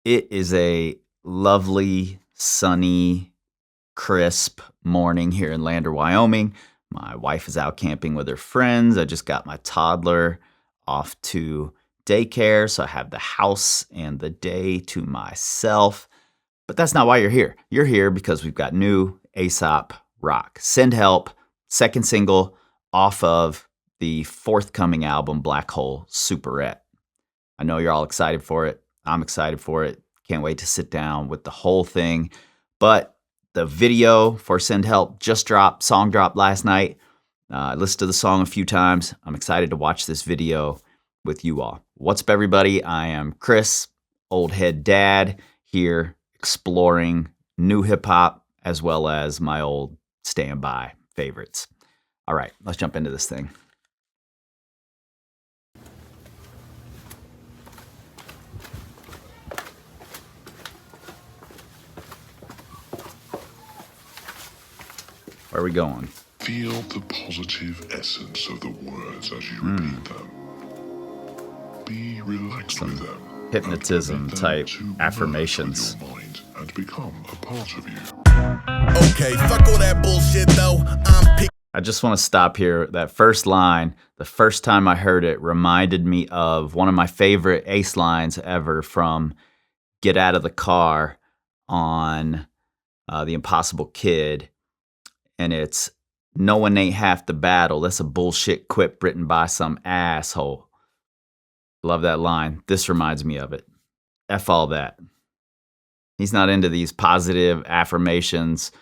It is a lovely, sunny, crisp morning here in Lander, Wyoming. My wife is out camping with her friends. I just got my toddler off to daycare, so I have the house and the day to myself. But that's not why you're here. You're here because we've got new Aesop rock. Send Help, second single off of the forthcoming album, Black Hole Superette. I know you're all excited for it. I'm excited for it. Can't wait to sit down with the whole thing. But the video for Send Help just dropped, song dropped last night. I listened to the song a few times. I'm excited to watch this video with you all. What's up, everybody? I am Chris, old head dad, here exploring new hip hop as well as my old standby favorites. All right, let's jump into this thing. Where are we going? Feel the positive essence of the words as you repeat them. Be relaxed with them. Hypnotism type affirmations. Your mind and become a part of you. Okay, fuck all that bullshit though. I just want to stop here. That first line, the first time I heard it, reminded me of one of my favorite Ace lines ever from Get Out of the Car on The Impossible Kid. And it's, no one ain't half the battle. That's a bullshit quip written by some asshole. Love that line. This reminds me of it. F all that. He's not into these positive affirmations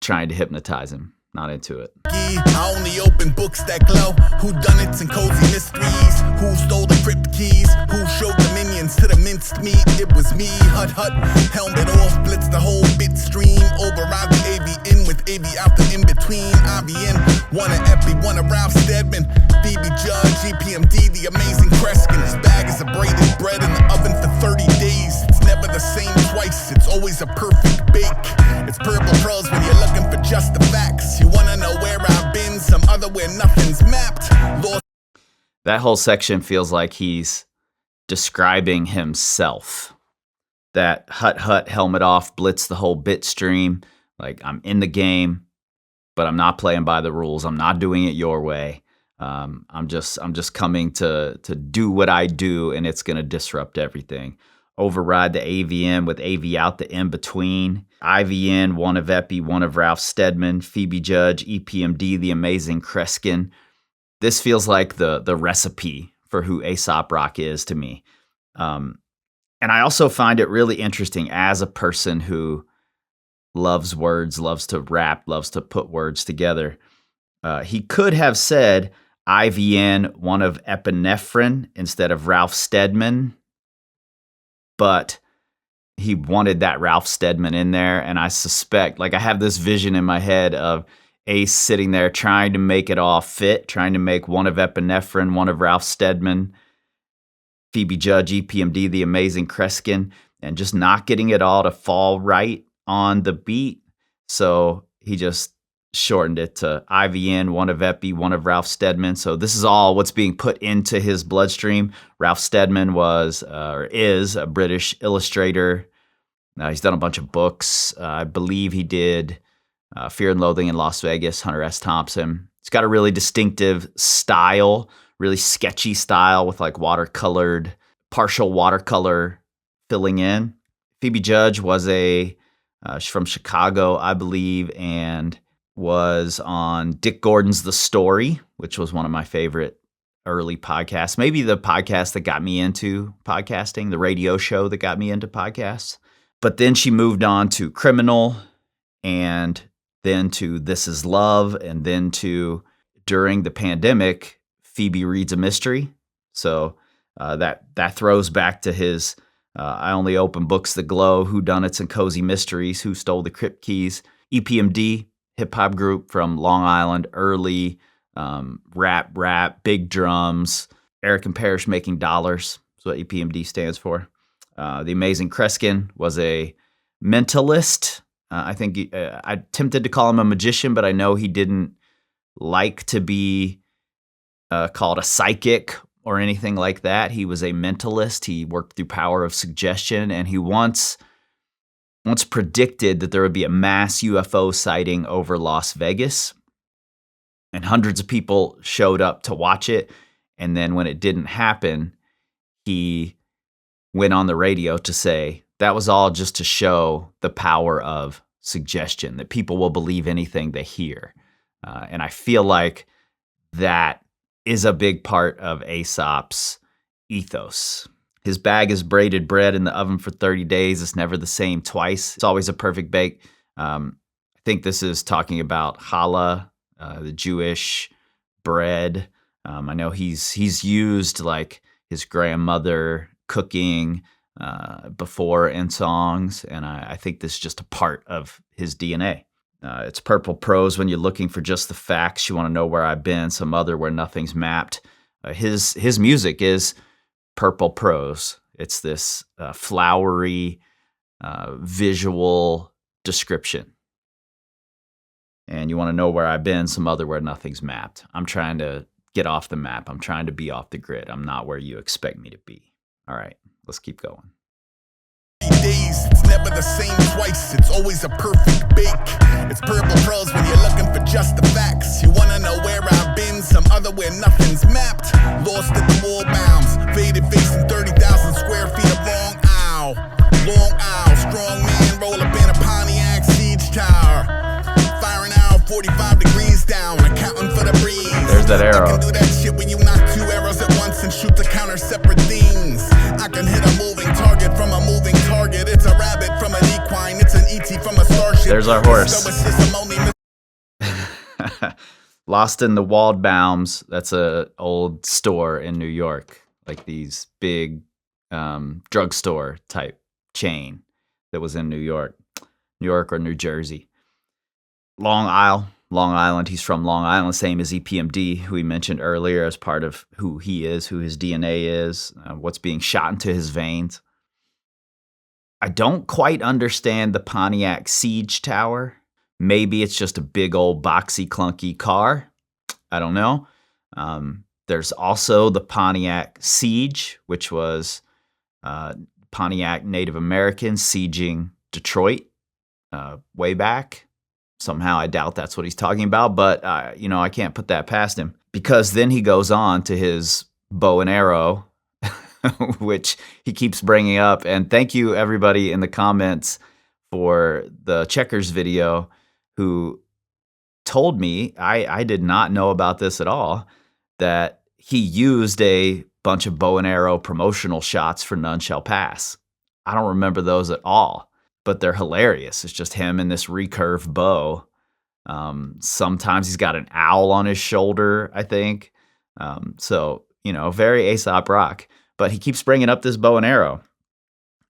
trying to hypnotize him. Not into it. I only open books that glow. Whodunits and cozy mysteries. Who stole the crypt keys? Who showed the minions to the minced meat? It was me. Hut, helmet off, blitz the whole bit stream. Override the AV in with AV out the in between. IVN, one of Epi, one of Ralph Steadman. BB Judge, EPMD, the amazing Kreskin. His bag is a braided bread in the oven for 30 days. It's never the same twice. It's always a perfect bake. It's purple pearls when you're looking for just the facts. You wanna know where I've been, some other where nothing's mapped. That whole section feels like he's describing himself. That hut, helmet off, blitz the whole bit stream. Like, I'm in the game, but I'm not playing by the rules. I'm not doing it your way. I'm just coming to do what I do, and it's gonna disrupt everything. Override the AVN with AV out the in-between. IVN, one of Epi, one of Ralph Steadman. Phoebe Judge, EPMD, the amazing Kreskin. This feels like the recipe for who Aesop Rock is to me. And I also find it really interesting as a person who loves words, loves to rap, loves to put words together. He could have said IVN, one of epinephrine, instead of Ralph Steadman. But he wanted that Ralph Steadman in there, and I suspect, like, I have this vision in my head of Ace sitting there trying to make it all fit, trying to make one of epinephrine, one of Ralph Steadman, Phoebe Judge, EPMD, the amazing Kreskin, and just not getting it all to fall right on the beat. So he just shortened it to IVN, one of Epi, one of Ralph Steadman. So this is all what's being put into his bloodstream. Ralph Steadman was, or is, a British illustrator. He's done a bunch of books. I believe he did Fear and Loathing in Las Vegas, Hunter S. Thompson. He's got a really distinctive style, really sketchy style with like watercolored, partial watercolor filling in. Phoebe Judge was she's from Chicago, I believe, and was on Dick Gordon's The Story, which was one of my favorite early podcasts. Maybe the podcast that got me into podcasting, the radio show that got me into podcasts. But then she moved on to Criminal, and then to This Is Love, and then to, during the pandemic, Phoebe Reads a Mystery. So that throws back to his I Only Open Books That Glow, Whodunits and Cozy Mysteries, Who Stole the Crypt Keys, EPMD, hip-hop group from Long Island, early rap, big drums, Eric and Parrish Making Dollars. That's what EPMD stands for. The amazing Kreskin was a mentalist. I think I attempted to call him a magician, but I know he didn't like to be called a psychic, or anything like that. He was a mentalist. He worked through power of suggestion, and he once predicted that there would be a mass UFO sighting over Las Vegas, and hundreds of people showed up to watch it. And then when it didn't happen, he went on the radio to say that was all just to show the power of suggestion, that people will believe anything they hear. And I feel like that is a big part of Aesop's ethos. His bag is braided bread in the oven for 30 days. It's never the same twice. It's always a perfect bake. I think this is talking about challah, the Jewish bread. I know he's used like his grandmother cooking before in songs, and I think this is just a part of his DNA. It's purple prose when you're looking for just the facts. You want to know where I've been, some other where nothing's mapped. His music is purple prose. It's this flowery visual description. And you want to know where I've been, some other where nothing's mapped. I'm trying to get off the map. I'm trying to be off the grid. I'm not where you expect me to be. All right, let's keep going. Days, it's never the same twice. It's always a perfect bake. It's purple prose when you're looking for just the facts. You wanna know where I've been, some other where nothing's mapped. Lost at the wall bounds, faded face in 30,000 square feet of long aisle. Long aisle, strong man roll up in a Pontiac siege tower. Firing out 45 degrees down, accounting for the breeze. There's that arrow. You can do that shit when you knock 2 arrows at once and shoot to counter separate things. I can hit a moving target from a moving target. It's a rabbit from an equine. It's an ET from a starship. There's our horse. So Lost in the Waldbaums. That's a old store in New York, like these big drugstore type chain that was in New York or New Jersey. Long Island. He's from Long Island, same as EPMD, who we mentioned earlier, as part of who he is, who his DNA is, what's being shot into his veins. I don't quite understand the Pontiac Siege Tower. Maybe it's just a big old boxy, clunky car. I don't know. There's also the Pontiac Siege, which was Pontiac Native Americans sieging Detroit way back. Somehow I doubt that's what he's talking about, but I can't put that past him, because then he goes on to his bow and arrow, which he keeps bringing up. And thank you everybody in the comments for the Checkers video who told me, I did not know about this at all, that he used a bunch of bow and arrow promotional shots for None Shall Pass. I don't remember those at all, but they're hilarious. It's just him and this recurve bow. Sometimes he's got an owl on his shoulder, I think. So, very Aesop rock. But he keeps bringing up this bow and arrow.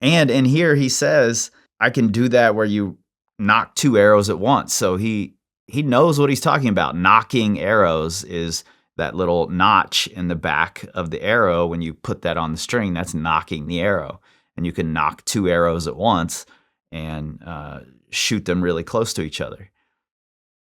And in here he says, I can do that where you knock 2 arrows at once. So he knows what he's talking about. Knocking arrows is that little notch in the back of the arrow. When you put that on the string, that's knocking the arrow. And you can knock 2 arrows at once and shoot them really close to each other.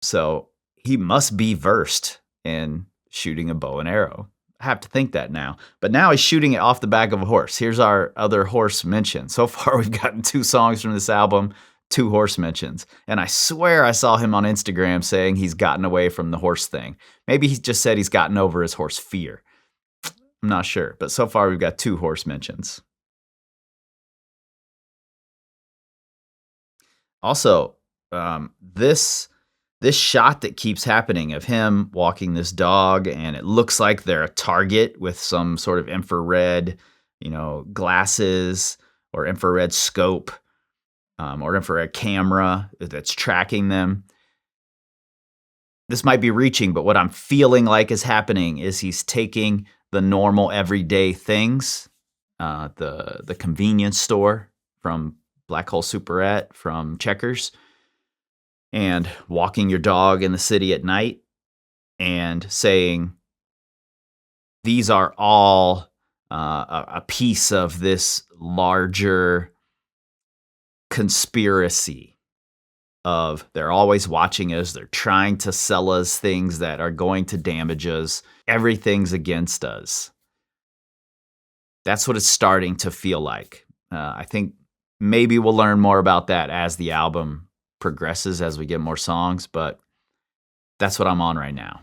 So he must be versed in shooting a bow and arrow. I have to think that now. But now he's shooting it off the back of a horse. Here's our other horse mention. So far we've gotten 2 songs from this album, 2 horse mentions. And I swear I saw him on Instagram saying he's gotten away from the horse thing. Maybe he just said he's gotten over his horse fear. I'm not sure. But so far we've got 2 horse mentions. Also, this shot that keeps happening of him walking this dog, and it looks like they're a target with some sort of infrared, glasses or infrared scope, or infrared camera that's tracking them. This might be reaching, but what I'm feeling like is happening is he's taking the normal everyday things, the convenience store from Black Hole Superette, from Checkers, and walking your dog in the city at night and saying, these are all a piece of this larger conspiracy of they're always watching us, they're trying to sell us things that are going to damage us, everything's against us. That's what it's starting to feel like. I think maybe we'll learn more about that as the album progresses, as we get more songs, but that's what I'm on right now.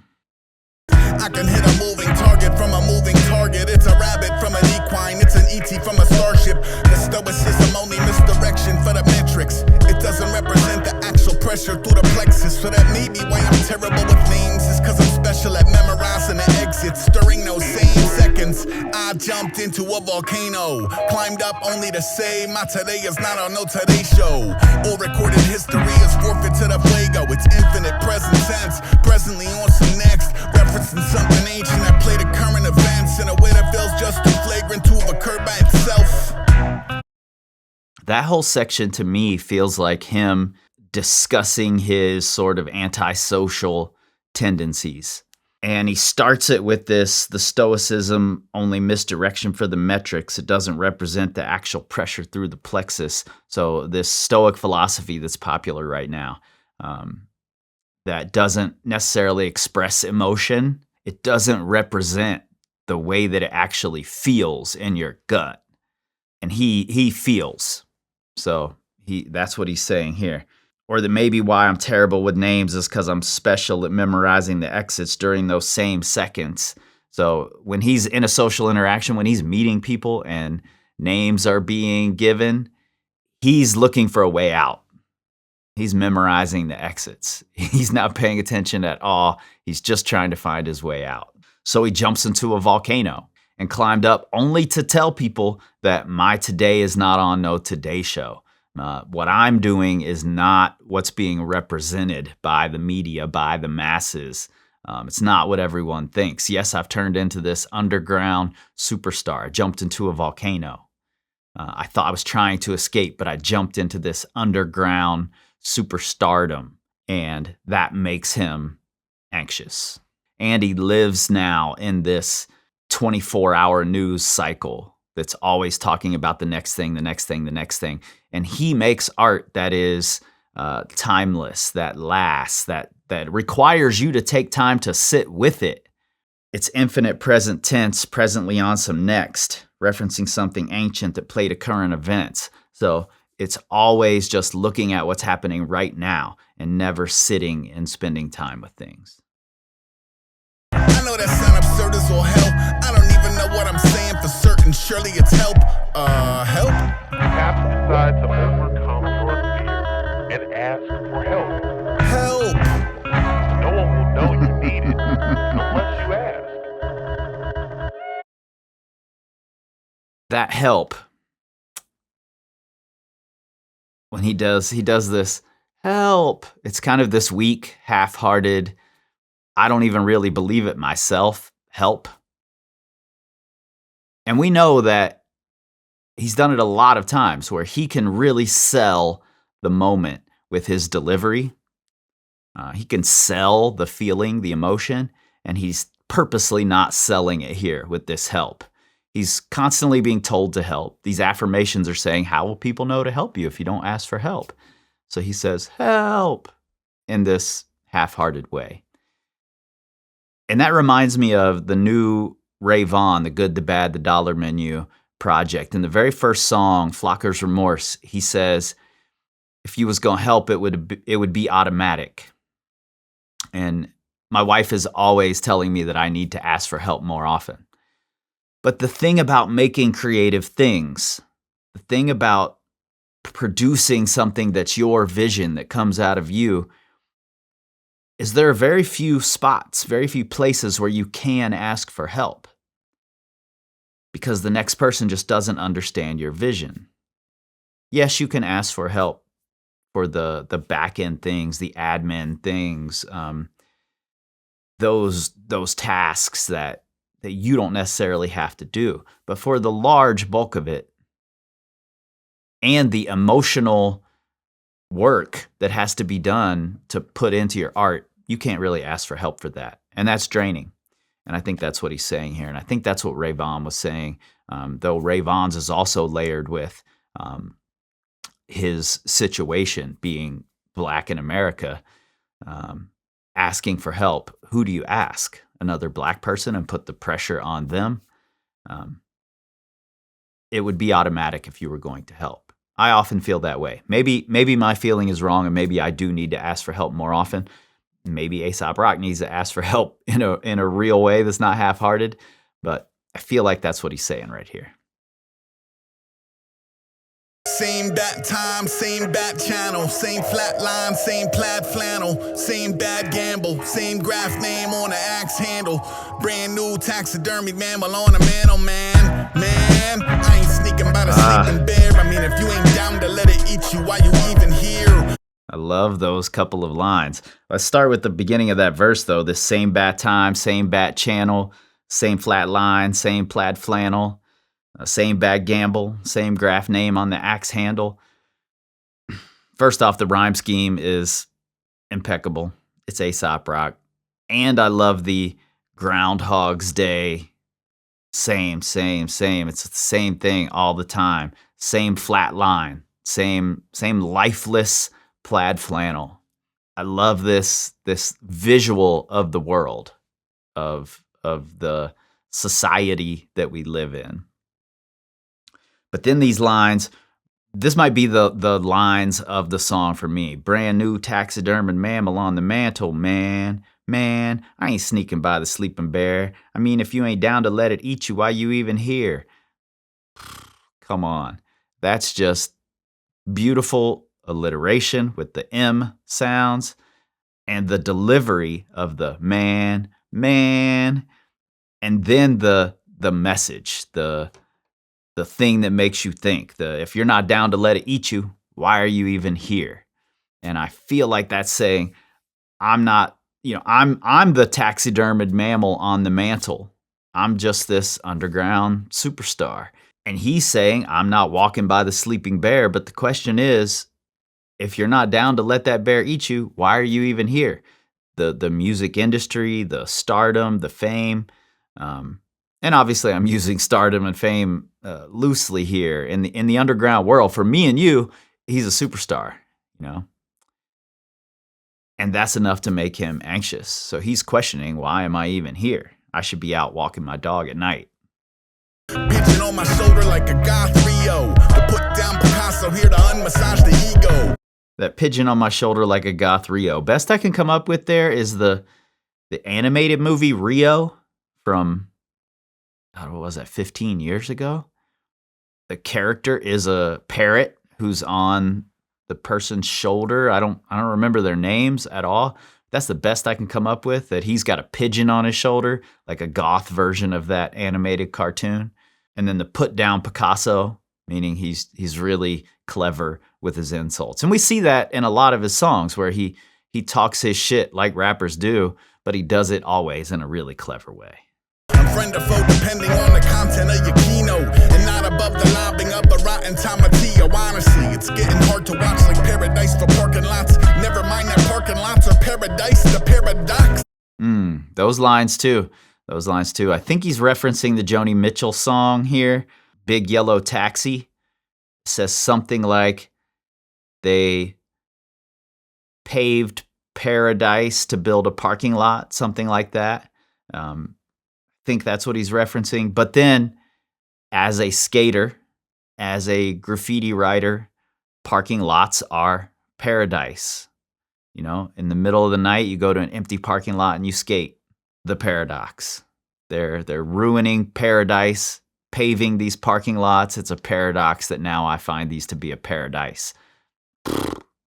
I can hit a moving target from a moving target. It's a rabbit from an equine. It's an ET from a starship. The stoicism only misdirection for the metrics. It doesn't represent the actual pressure through the plexus. So that may be why I'm terrible with names. It's cause I'm special at memorizing the exits. During those same seconds, I jumped into a volcano. Climbed up only to say my today is not on no Today Show. All recorded history is forfeit to the Fuego. It's infinite present tense. Presently on some next. Referencing something ancient that played the current events in a way that feels just too flagrant to have occurred by itself. That whole section to me feels like him discussing his sort of antisocial tendencies. And he starts it with this, the stoicism, only misdirection for the metrics. It doesn't represent the actual pressure through the plexus. So this stoic philosophy that's popular right now, that doesn't necessarily express emotion. It doesn't represent the way that it actually feels in your gut. And he feels. So that's what he's saying here. Or that maybe why I'm terrible with names is because I'm special at memorizing the exits during those same seconds. So when he's in a social interaction, when he's meeting people and names are being given, he's looking for a way out. He's memorizing the exits. He's not paying attention at all. He's just trying to find his way out. So he jumps into a volcano and climbed up only to tell people that my today is not on no Today Show. What I'm doing is not what's being represented by the media, by the masses. It's not what everyone thinks. Yes, I've turned into this underground superstar. I jumped into a volcano. I thought I was trying to escape, but I jumped into this underground superstardom, and that makes him anxious. And he lives now in this 24-hour news cycle that's always talking about the next thing, the next thing, the next thing. And he makes art that is timeless, that lasts, that requires you to take time to sit with it. It's infinite present tense, presently on some next, referencing something ancient that played a current events. So it's always just looking at what's happening right now and never sitting and spending time with things. I know that sound absurd as all hell. I don't even know what I'm saying for certain. Surely it's help. Help? You have to decide to overcome your fear and ask for help. Help! No one will know you need it unless you ask. That help, when he does this help, it's kind of this weak, half-hearted, I don't even really believe it myself, help. And we know that he's done it a lot of times where he can really sell the moment with his delivery. He can sell the feeling, the emotion, and he's purposely not selling it here with this help. He's constantly being told to help. These affirmations are saying, how will people know to help you if you don't ask for help? So he says, help, in this half-hearted way. And that reminds me of the new Ray Vaughn, The Good, the Bad, the Dollar Menu project. In the very first song, Flocker's Remorse, he says, if you was going to help, it would be automatic. And my wife is always telling me that I need to ask for help more often. But the thing about making creative things, the thing about producing something that's your vision that comes out of you, is there are very few spots, very few places where you can ask for help. Because the next person just doesn't understand your vision. Yes, you can ask for help for the back end things, the admin things, those tasks that you don't necessarily have to do. But for the large bulk of it, and the emotional work that has to be done to put into your art, you can't really ask for help for that. And that's draining. And I think that's what he's saying here. And I think that's what Ray Vaughn was saying, though Ray Vaughn's is also layered with his situation being Black in America, asking for help. Who do you ask? Another Black person and put the pressure on them? it would be automatic if you were going to help. I often feel that way. Maybe my feeling is wrong, and maybe I do need to ask for help more often. Maybe Aesop Rock needs to ask for help in a real way that's not half-hearted, but I feel like that's what he's saying right here. Same bat time, same bat channel, same flat line, same plaid flannel, same bad gamble, same graph name on the axe handle, brand new taxidermy mammal on a mantle, man. I ain't sneaking by the sleeping bear. I mean, if you ain't down to let it eat you, why you even here? I love those couple of lines. Let's start with the beginning of that verse, though. This same bat time, same bat channel, same flat line, same plaid flannel, same bad gamble, same graph name on the axe handle. First off, the rhyme scheme is impeccable. It's Aesop Rock. And I love the Groundhog's Day. Same. It's the same thing all the time. Same flat line. Same lifeless plaid flannel. I love this visual of the world, of the society that we live in. But then these lines, this might be the lines of the song for me. Brand new taxidermed mammal on the mantle, man. I ain't sneaking by the sleeping bear. I mean, if you ain't down to let it eat you, why you even here? Come on. That's just beautiful alliteration with the M sounds and the delivery of the man, and then the message, the thing that makes you think. If you're not down to let it eat you, why are you even here? And I feel like that's saying, I'm not, I'm the taxidermed mammal on the mantle. I'm just this underground superstar. And he's saying, I'm not walking by the sleeping bear. But the question is, if you're not down to let that bear eat you, why are you even here? The music industry, the stardom, the fame, and obviously I'm using stardom and fame loosely here. In the underground world, for me and you, he's a superstar, and that's enough to make him anxious. So he's questioning, why am I even here? I should be out walking my dog at night. Pigeon on my shoulder like a goth Rio, to put down Picasso here to unmassage the ego. That pigeon on my shoulder like a goth Rio. Best I can come up with there is the animated movie Rio from, what was that, 15 years ago? The character is a parrot who's on the person's shoulder. I don't remember their names at all. That's the best I can come up with, that he's got a pigeon on his shoulder, like a goth version of that animated cartoon. And then the put down Picasso, meaning he's really clever with his insults. And we see that in a lot of his songs where he talks his shit like rappers do, but he does it always in a really clever way. I'm friend or foe depending on the content of your keynote, and not above the lobbing of a rotten tomatillo. Honestly, it's getting hard to watch like paradise for parking lots. Never mind that parking lots are paradise, the paradox. Those lines too. I think he's referencing the Joni Mitchell song here, Big Yellow Taxi. It says something like they paved paradise to build a parking lot, something like that. Think that's what he's referencing. But then as a skater, as a graffiti writer, parking lots are paradise. In the middle of the night, you go to an empty parking lot and you skate. The paradox. They're ruining paradise, paving these parking lots. It's a paradox that now I find these to be a paradise.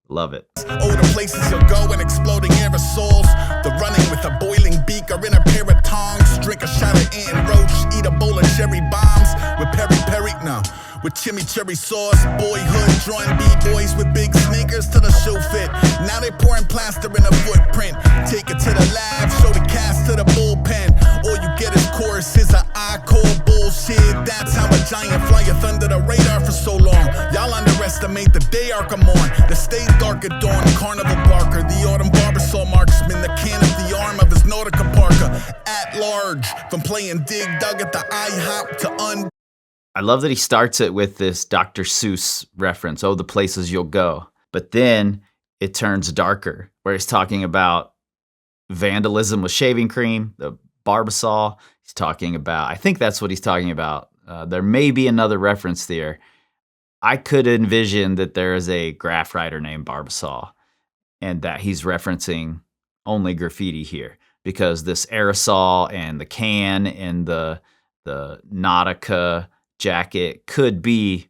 Love it. Oh, the places you'll go and exploding aerosols. The running with a boiling beak or in a pair of tongs. Drink a shot of Ant and Roach. Eat a bowl of cherry bombs. With with chimichurri sauce. Boyhood drawing B-boys with big sneakers to the shoe fit. Now they pouring plaster in a footprint. Take it to the lab, show the cast to the bullpen. All you get is choruses of I call bullshit. That's how a giant flyeth under the radar for so long. Y'all underestimate the day arc I'm on. The stays dark at dawn, carnival barker. The autumn barber saw marksman, the can of the arm of his Nautica Parker. At large, from playing dig dug at the IHOP to I love that he starts it with this Dr. Seuss reference, oh, the places you'll go. But then it turns darker, where he's talking about vandalism with shaving cream, the Barbasol. He's talking about, I think that's what he's talking about, There may be another reference there. I could envision that there is a graph writer named Barbasol and that he's referencing only graffiti here because this aerosol and the can and the Nautica jacket could be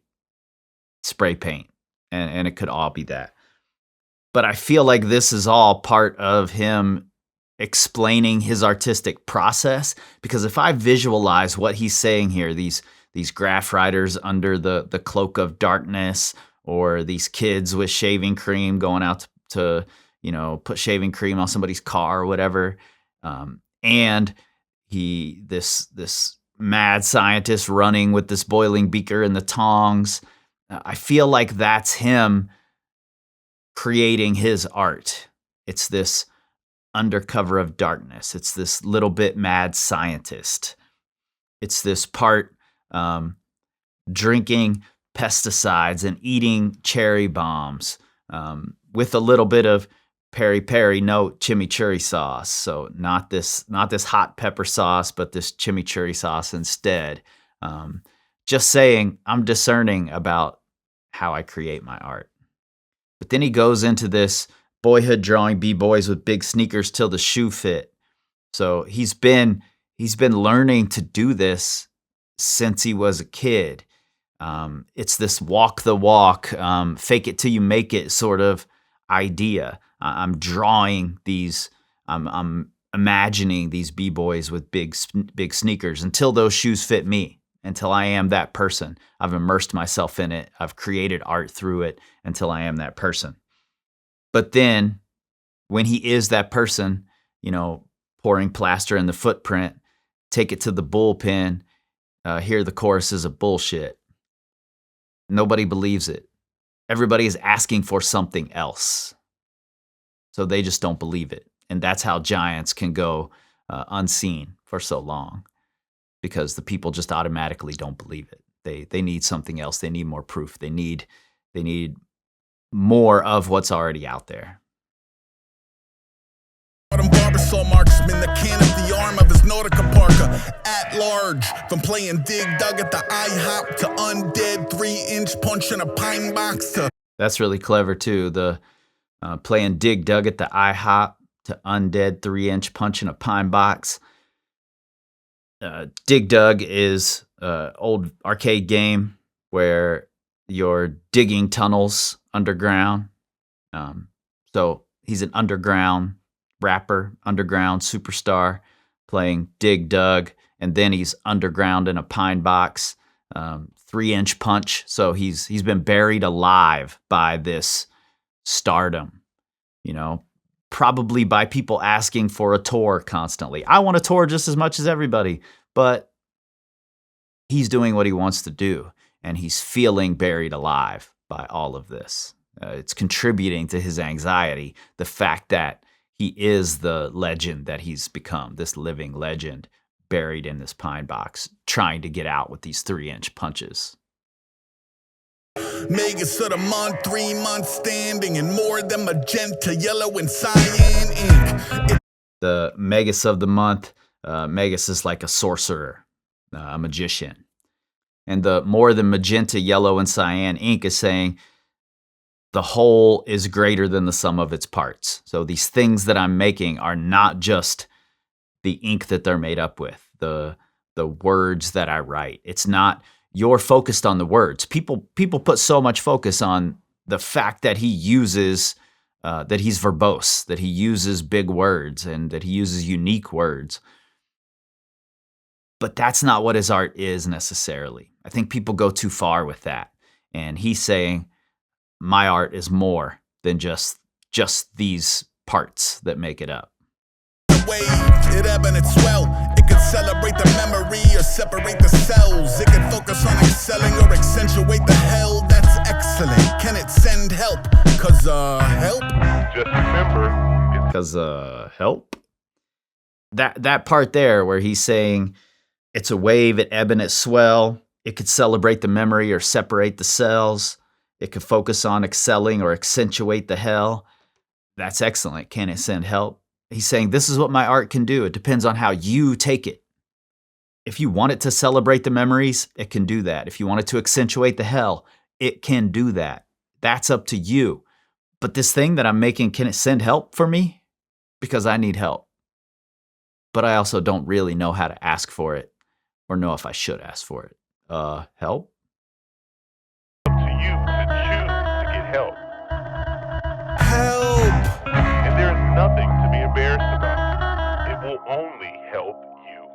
spray paint, and it could all be that. But I feel like this is all part of him explaining his artistic process, because if I visualize what he's saying here, these graph writers under the cloak of darkness, or these kids with shaving cream going out to put shaving cream on somebody's car or whatever, and this mad scientist running with this boiling beaker and the tongs. I feel like that's him creating his art. It's this undercover of darkness. It's this little bit mad scientist. It's this part drinking pesticides and eating cherry bombs with a little bit of peri peri, no chimichurri sauce. So not this hot pepper sauce, but this chimichurri sauce instead. Just saying, I'm discerning about how I create my art. But then he goes into this boyhood drawing b-boys with big sneakers till the shoe fit. So he's been learning to do this since he was a kid. It's this walk the walk, fake it till you make it sort of idea. I'm drawing these, I'm imagining these b-boys with big sneakers until those shoes fit me, until I am that person. I've immersed myself in it. I've created art through it until I am that person. But then when he is that person, pouring plaster in the footprint, take it to the bullpen, hear the choruses of bullshit. Nobody believes it. Everybody is asking for something else. So they just don't believe it. And that's how giants can go unseen for so long, because the people just automatically don't believe it. They need something else. They need more proof. They need more of what's already out there. Barbasol marksman, the can of the arm of his Nautica Parker. At large, from playing dig dug at the IHOP to undead 3-inch punch in a pine box to... That's really clever too. The playing dig dug at the IHOP to undead 3-inch punch in a pine box. Dig dug is an old arcade game where you're digging tunnels underground. So he's an underground rapper, underground superstar, playing dig dug, and then he's underground in a pine box, 3-inch punch. So he's been buried alive by this stardom, probably by people asking for a tour constantly. I want a tour just as much as everybody, but he's doing what he wants to do, and he's feeling buried alive by all of this. It's contributing to his anxiety, the fact that he is the legend that he's become, this living legend buried in this pine box, trying to get out with these 3-inch punches. Megas of the month, 3 months standing, and more than magenta, yellow, and cyan ink. The Megas of the month, Megas is like a sorcerer, a magician. And the more than magenta, yellow, and cyan ink is saying the whole is greater than the sum of its parts. So these things that I'm making are not just the ink that they're made up with, the words that I write. It's not, you're focused on the words. People put so much focus on the fact that he uses, that he's verbose, that he uses big words, and that he uses unique words. But that's not what his art is necessarily. I think people go too far with that. And he's saying, my art is more than just these parts that make it up. It ebb and it swell. It could celebrate the memory or separate the cells. It could focus on excelling or accentuate the hell. That's excellent. Can it send help? Cause help? Just remember, Cause help? That part there where he's saying it's a wave, it ebb and it swell. It could celebrate the memory or separate the cells. It could focus on excelling or accentuate the hell. That's excellent. Can it send help? He's saying this is what my art can do. It depends on how you take it. If you want it to celebrate the memories, it can do that. If you want it to accentuate the hell, it can do that. That's up to you. But this thing that I'm making, can it send help for me? Because I need help. But I also don't really know how to ask for it or know if I should ask for it. Help? Up to you to choose to get help. Help! And there's nothing to be embarrassed about. It will only help you.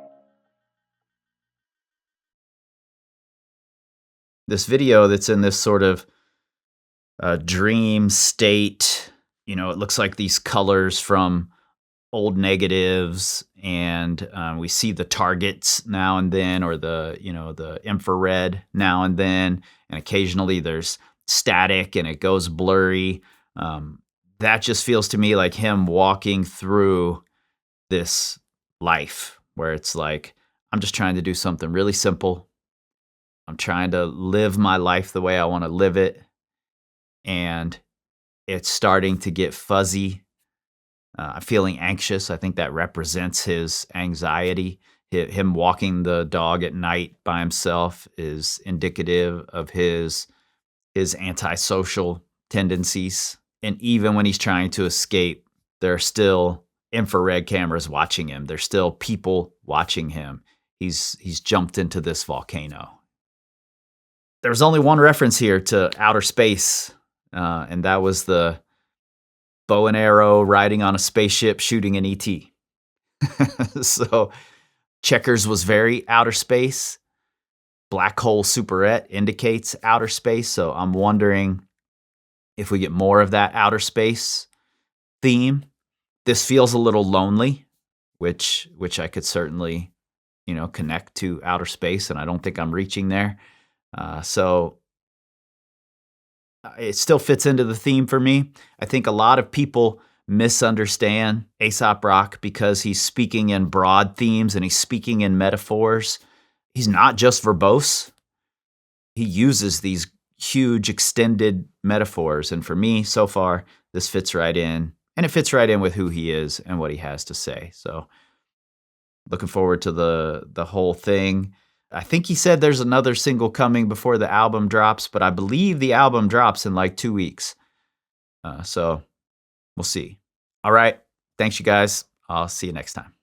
This video that's in this sort of dream state, it looks like these colors from old negatives, and we see the targets now and then, or the infrared now and then, and occasionally there's static and it goes blurry. That just feels to me like him walking through this life where it's like, I'm just trying to do something really simple. I'm trying to live my life the way I want to live it, and it's starting to get fuzzy. I'm feeling anxious. I think that represents his anxiety. Him walking the dog at night by himself is indicative of his antisocial tendencies. And even when he's trying to escape, there are still infrared cameras watching him. There's still people watching him. He's jumped into this volcano. There's only one reference here to outer space, and that was the bow and arrow riding on a spaceship shooting an ET. So Checkers was very outer space. Black hole superette indicates outer space. So I'm wondering if we get more of that outer space theme. This feels a little lonely, which I could certainly, connect to outer space, and I don't think I'm reaching there. So it still fits into the theme for me. I think a lot of people misunderstand Aesop Rock because he's speaking in broad themes and he's speaking in metaphors. He's not just verbose. He uses these huge extended metaphors. And for me, so far, this fits right in. And it fits right in with who he is and what he has to say. So looking forward to the whole thing. I think he said there's another single coming before the album drops, but I believe the album drops in like 2 weeks. So we'll see. All right. Thanks, you guys. I'll see you next time.